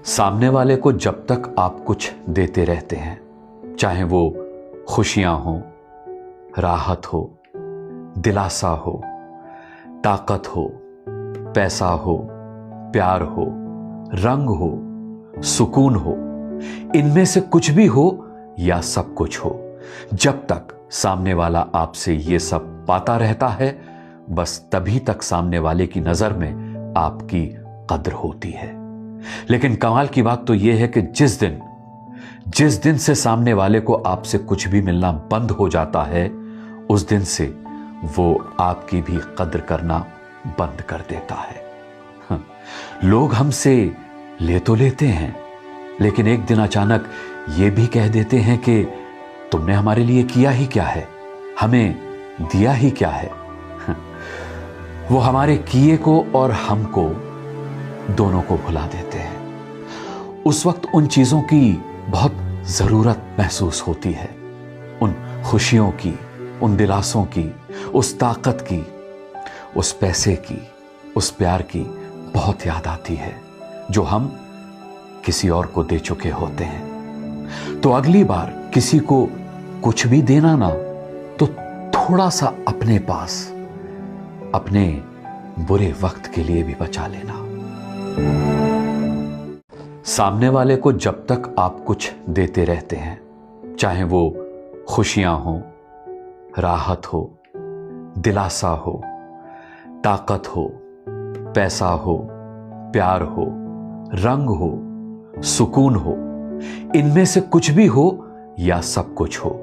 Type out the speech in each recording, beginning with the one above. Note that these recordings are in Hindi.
सामने वाले को जब तक आप कुछ देते रहते हैं, चाहे वो खुशियां हो, राहत हो, दिलासा हो, ताकत हो, पैसा हो, प्यार हो, रंग हो, सुकून हो, इनमें से कुछ भी हो या सब कुछ हो, जब तक सामने वाला आपसे ये सब पाता रहता है, बस तभी तक सामने वाले की नजर में आपकी कद्र होती है। लेकिन कमाल की बात तो यह है कि जिस दिन से सामने वाले को आपसे कुछ भी मिलना बंद हो जाता है, उस दिन से वो आपकी भी कद्र करना बंद कर देता है। लोग हमसे ले तो लेते हैं, लेकिन एक दिन अचानक ये भी कह देते हैं कि तुमने हमारे लिए किया ही क्या है, हमें दिया ही क्या है। वो हमारे किए को और हमको दोनों को भुला देते हैं। उस वक्त उन चीजों की बहुत जरूरत महसूस होती है, उन खुशियों की, उन दिलासों की, उस ताकत की, उस पैसे की, उस प्यार की बहुत याद आती है जो हम किसी और को दे चुके होते हैं। तो अगली बार किसी को कुछ भी देना ना, तो थोड़ा सा अपने पास अपने बुरे वक्त के लिए भी बचा लेना। सामने वाले को जब तक आप कुछ देते रहते हैं, चाहे वो खुशियां हो, राहत हो, दिलासा हो, ताकत हो, पैसा हो, प्यार हो, रंग हो, सुकून हो, इनमें से कुछ भी हो या सब कुछ हो,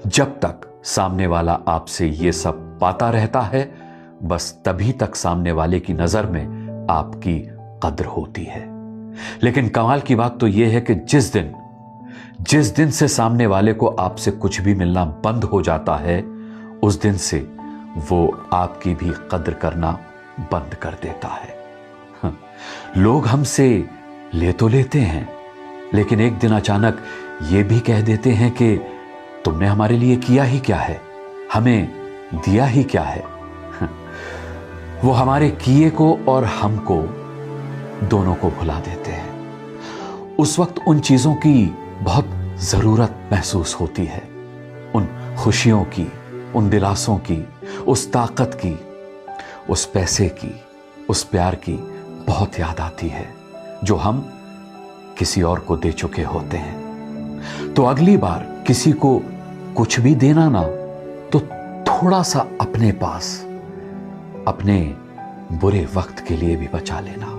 जब तक सामने वाला आपसे ये सब पाता रहता है, बस तभी तक सामने वाले की नजर में आपकी कद्र होती है। लेकिन कमाल की बात तो यह है कि जिस दिन से सामने वाले को आपसे कुछ भी मिलना बंद हो जाता है, उस दिन से वो आपकी भी कद्र करना बंद कर देता है। लोग हमसे ले तो लेते हैं, लेकिन एक दिन अचानक ये भी कह देते हैं कि तुमने हमारे लिए किया ही क्या है, हमें दिया ही क्या है। वो हमारे किए को और हमको दोनों को भुला देते हैं। उस वक्त उन चीजों की बहुत जरूरत महसूस होती है, उन खुशियों की, उन दिलासों की, उस ताकत की, उस पैसे की, उस प्यार की बहुत याद आती है जो हम किसी और को दे चुके होते हैं। तो अगली बार किसी को कुछ भी देना ना, तो थोड़ा सा अपने पास अपने बुरे वक्त के लिए भी बचा लेना।